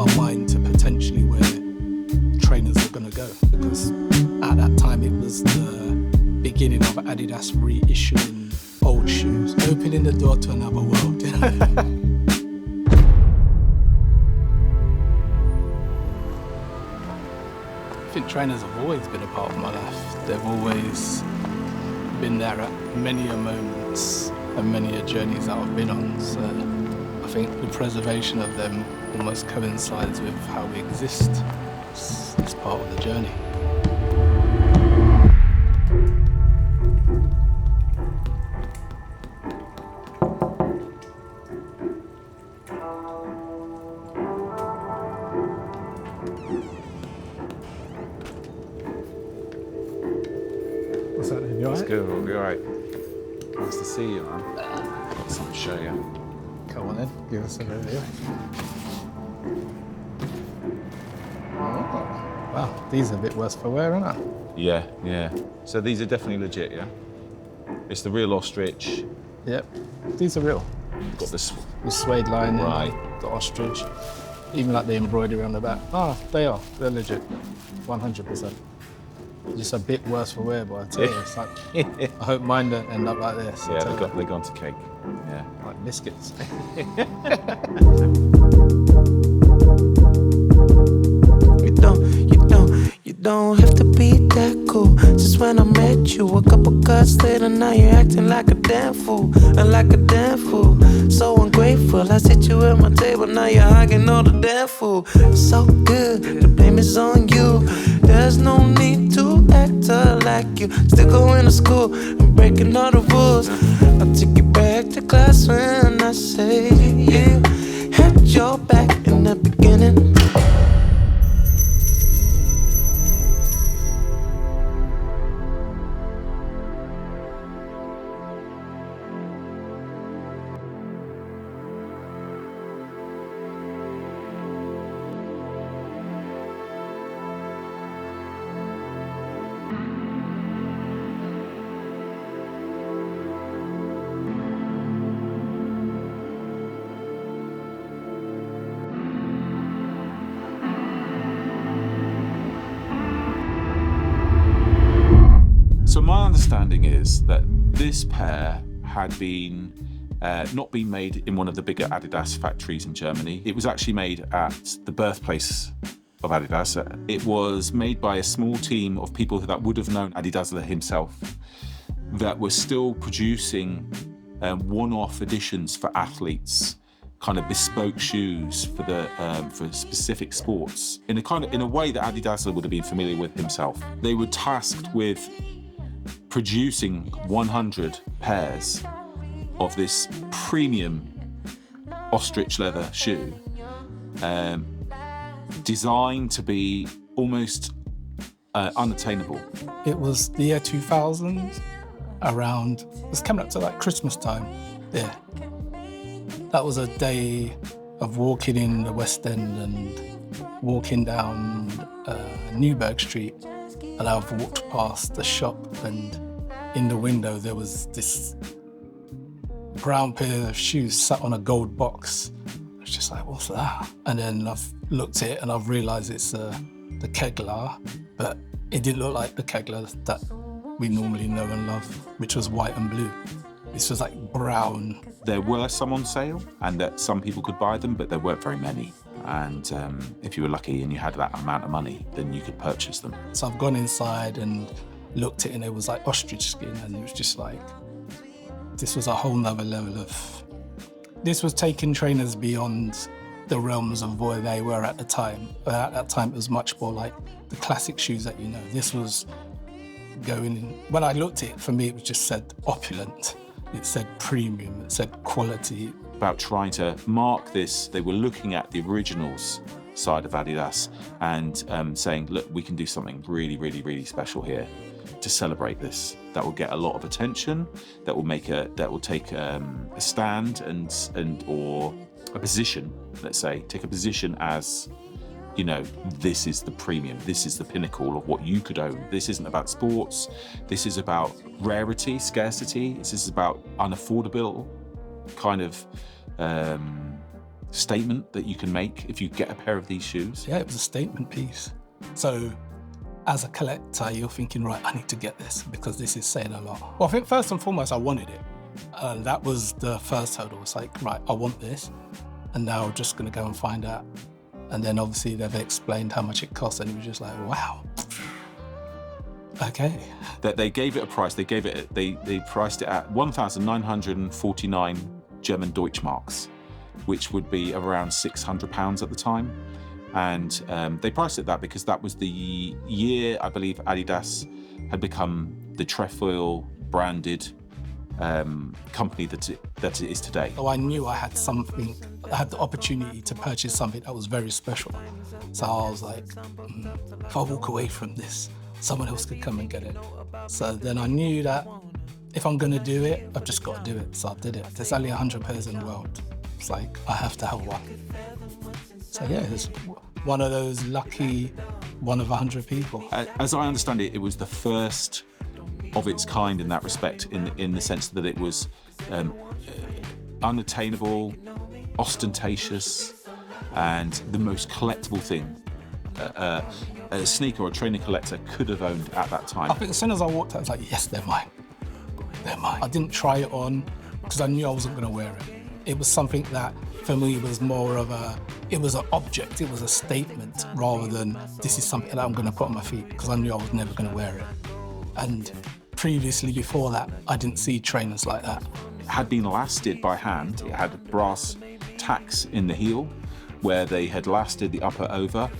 my mind to potentially where trainers were going to go, because at that time it was the beginning of Adidas reissuing old shoes, opening the door to another world. I think trainers have always been a part of my life. They've always been there at many a moments and many a journeys that I've been on. So I think the preservation of them almost coincides with how we exist. It's part of the journey. What's happening? You all right? It's good, we'll be all right. Nice to see you, man. Got something to show you. Come on then, give us a review. Oh, wow, these are a bit worse for wear, aren't they? Yeah. So these are definitely legit, yeah? It's the real ostrich. Yep, these are real. Got this. The suede lining, Right. the ostrich, even like the embroidery on the back. They're legit, 100%. Just a bit worse for wear, but I tell you, it's like, I hope mine don't end up like this. Yeah, they've gone to cake. Yeah. Like biscuits. You don't have to be that cool. Since when I met you, a couple cuts later, now you're acting like a damn fool, So ungrateful, I sit you at my table, now you're hugging all the damn fool. So good, the blame is on you. There's no need to act like you still going to school and breaking all the rules. I'll take you back to class when I say you had your back in the beginning. So my understanding is that this pair had been not been made in one of the bigger Adidas factories in Germany. It was actually made at the birthplace of Adidas. It was made by a small team of people that would have known Adi Dassler himself, that were still producing one-off editions for athletes, kind of bespoke shoes for specific sports, in a way that Adi Dassler would have been familiar with himself. They were tasked with producing 100 pairs of this premium ostrich leather shoe, designed to be almost unattainable. It was the year 2000, around, it was coming up to like Christmas time. Yeah. That was a day of walking in the West End and walking down Newburgh Street. And I've walked past the shop, and in the window there was this brown pair of shoes sat on a gold box. I was just like, what's that? And then I've looked at it and I've realised it's the Kegler, but it didn't look like the Kegler that we normally know and love, which was white and blue. This was like brown. There were some on sale, and that some people could buy them, but there weren't very many. And if you were lucky and you had that amount of money, then you could purchase them. So I've gone inside and looked at it, and it was like ostrich skin, and it was just like, this was a whole nother level of, this was taking trainers beyond the realms of where they were at the time. At that time, it was much more like the classic shoes that you know. This was going in, when I looked at it, for me, it just said opulent. It said premium, it said quality. About trying to mark this, they were looking at the originals side of Adidas and saying, look, we can do something really, really, really special here to celebrate this. That will get a lot of attention. That will take a stand and or a position. Let's say take a position as, you know, this is the premium. This is the pinnacle of what you could own. This isn't about sports. This is about rarity, scarcity. This is about unaffordable kind of statement that you can make if you get a pair of these shoes? Yeah, it was a statement piece. So as a collector, you're thinking, right, I need to get this because this is saying a lot. Well, I think first and foremost, I wanted it. And that was the first hurdle. It's like, right, I want this. And now I'm just going to go and find out. And then obviously they've explained how much it costs, and it was just like, wow. Okay. That they gave it a price. They priced it at 1,949 German Deutschmarks, which would be around £600 at the time. And they priced it that because that was the year, I believe, Adidas had become the trefoil branded company that it is today. So I knew I had something, I had the opportunity to purchase something that was very special. So I was like, if I walk away from this, someone else could come and get it. So then I knew that if I'm gonna do it, I've just got to do it. So I did it. There's only 100 pairs in the world. It's like, I have to have one. So yeah, it's one of those lucky 1 of 100 people. As I understand it, it was the first of its kind in that respect, in the sense that it was unattainable, ostentatious, and the most collectible thing a sneaker or a training collector could have owned at that time. I think as soon as I walked out, I was like, yes, they're mine. They're mine. I didn't try it on because I knew I wasn't going to wear it. It was something that, for me, was more of it was an object, it was a statement, rather than this is something that I'm going to put on my feet, because I knew I was never going to wear it. And previously, before that, I didn't see trainers like that. It had been lasted by hand. It had brass tacks in the heel, where they had lasted the upper over.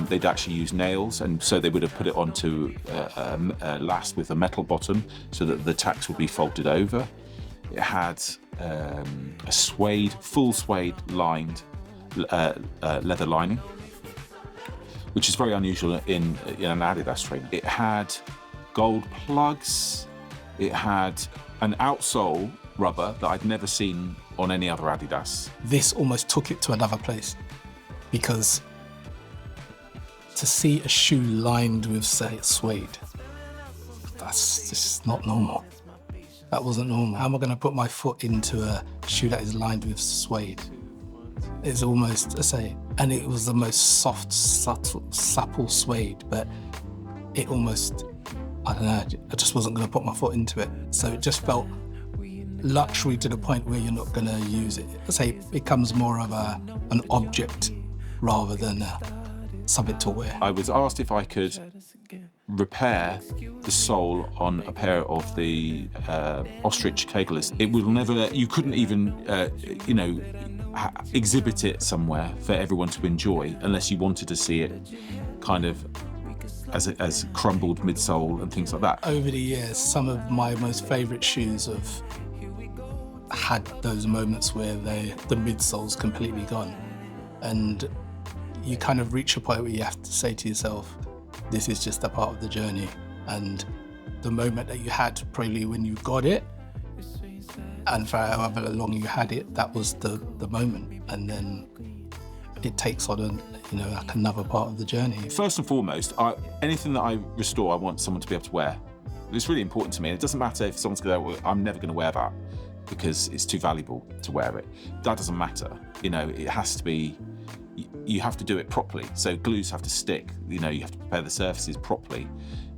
They'd actually used nails, and so they would have put it onto a last with a metal bottom so that the tacks would be folded over. It had a full suede lined leather lining, which is very unusual in an Adidas trainer. It had gold plugs. It had an outsole rubber that I'd never seen on any other Adidas. This almost took it to another place, because to see a shoe lined with, say, suede, that's just not normal. That wasn't normal. How am I going to put my foot into a shoe that is lined with suede? It's almost, and it was the most soft, supple suede, but it almost, I don't know, I just wasn't going to put my foot into it. So it just felt luxury to the point where you're not going to use it. It becomes more of an object rather than something to wear. I was asked if I could repair the sole on a pair of the Ostrich Keglers. It will never, you couldn't even, exhibit it somewhere for everyone to enjoy unless you wanted to see it kind of as crumbled midsole and things like that. Over the years, some of my most favourite shoes have had those moments where the midsole's completely gone. And you kind of reach a point where you have to say to yourself, this is just a part of the journey. And the moment that you had, probably when you got it, and for however long you had it, that was the moment. And then it takes on like another part of the journey. First and foremost, anything that I restore, I want someone to be able to wear. It's really important to me. It doesn't matter if someone's going to, well, I'm never going to wear that because it's too valuable to wear it. That doesn't matter. It has to be, you have to do it properly. So glues have to stick, you have to prepare the surfaces properly.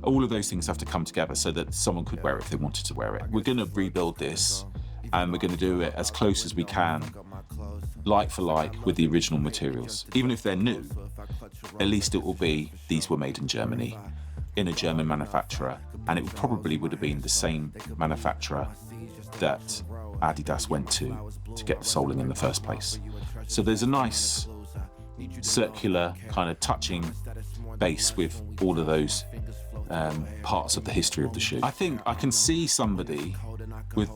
All of those things have to come together so that someone could wear it if they wanted to wear it. We're going to rebuild this, and we're going to do it as close as we can, like for like, with the original materials. Even if they're new, at least it will be, these were made in Germany, in a German manufacturer, and it probably would have been the same manufacturer that Adidas went to get the soling in the first place. So there's a nice circular kind of touching base with all of those parts of the history of the shoe. I think I can see somebody with,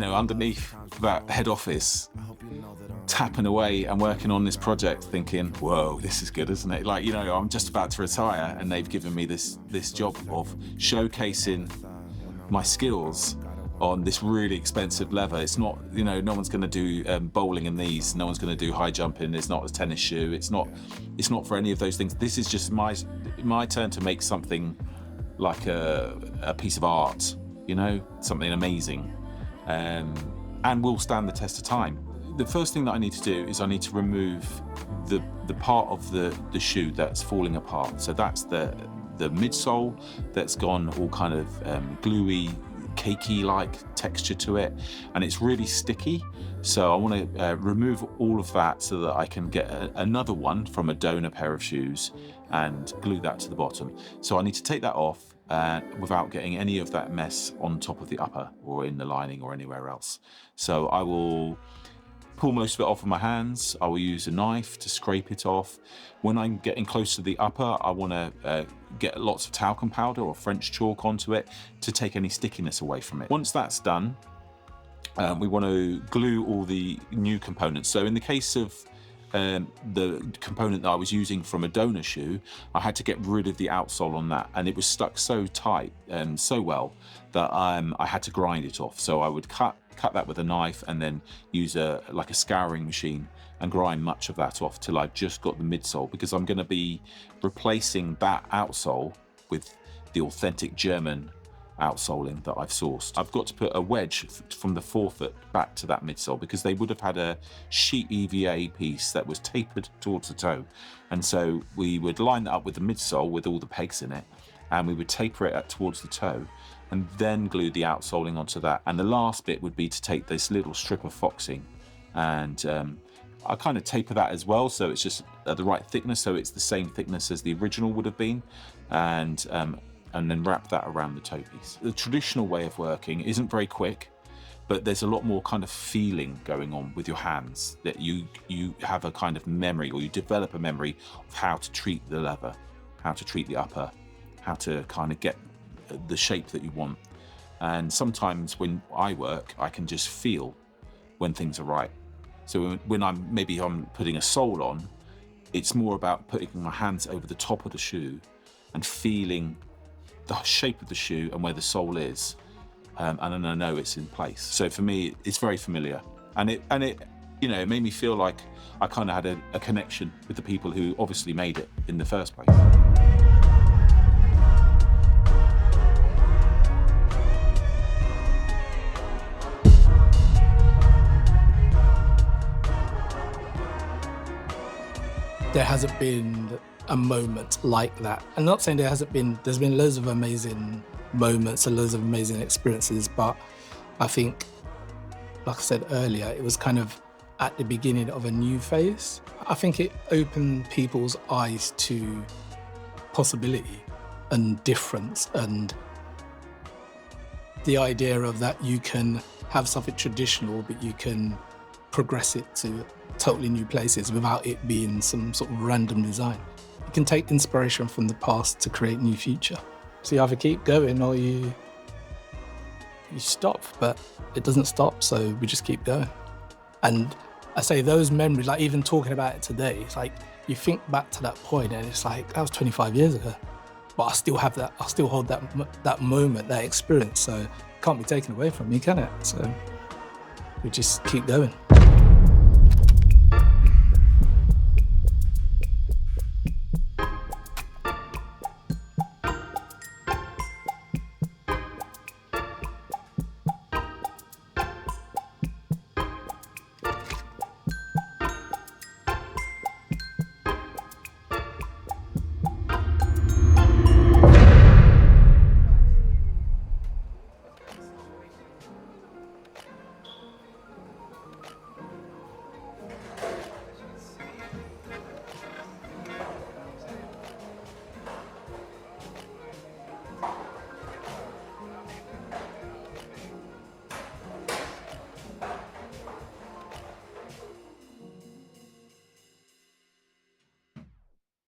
underneath that head office, tapping away and working on this project, thinking, whoa, this is good, isn't it? Like, I'm just about to retire and they've given me this job of showcasing my skills on this really expensive leather. It's not, no one's going to do bowling in these. No one's going to do high jumping. It's not a tennis shoe. It's not for any of those things. This is just my turn to make something like a piece of art, something amazing, and will stand the test of time. The first thing that I need to do is I need to remove the part of the shoe that's falling apart. So that's the midsole that's gone all kind of gluey, cakey-like texture to it, and it's really sticky. So I want to remove all of that so that I can get another one from a donor pair of shoes and glue that to the bottom. So I need to take that off without getting any of that mess on top of the upper or in the lining or anywhere else. So I will pull most of it off with my hands. I will use a knife to scrape it off. When I'm getting close to the upper, I want to get lots of talcum powder or French chalk onto it to take any stickiness away from it. Once that's done, we want to glue all the new components. So in the case of the component that I was using from a donor shoe, I had to get rid of the outsole on that, and it was stuck so tight and so well that I had to grind it off. So I would cut that with a knife and then use like a scouring machine and grind much of that off till I've just got the midsole, because I'm going to be replacing that outsole with the authentic German outsoling that I've sourced. I've got to put a wedge from the forefoot back to that midsole, because they would have had a sheet EVA piece that was tapered towards the toe, and so we would line that up with the midsole with all the pegs in it, and we would taper it towards the toe and then glue the outsoling onto that. And the last bit would be to take this little strip of foxing and I kind of taper that as well, so it's just the right thickness, so it's the same thickness as the original would have been, and then wrap that around the toe piece. The traditional way of working isn't very quick, but there's a lot more kind of feeling going on with your hands, that you have a kind of memory, or you develop a memory of how to treat the leather, how to treat the upper, how to kind of get the shape that you want. And sometimes when I work, I can just feel when things are right. So when I'm putting a sole on, it's more about putting my hands over the top of the shoe and feeling the shape of the shoe and where the sole is, and then I know it's in place. So for me, it's very familiar, and it it made me feel like I kind of had a connection with the people who obviously made it in the first place. There hasn't been a moment like that. I'm not saying there's been loads of amazing moments and loads of amazing experiences, but I think, like I said earlier, it was kind of at the beginning of a new phase. I think it opened people's eyes to possibility and difference, and the idea of that you can have something traditional, but you can progress it to totally new places without it being some sort of random design. You can take inspiration from the past to create a new future. So you either keep going or you stop, but it doesn't stop, so we just keep going. And I say those memories, like even talking about it today, it's like you think back to that point and it's like, that was 25 years ago. But I still have that, I still hold that moment, that experience, so it can't be taken away from me, can it? So we just keep going.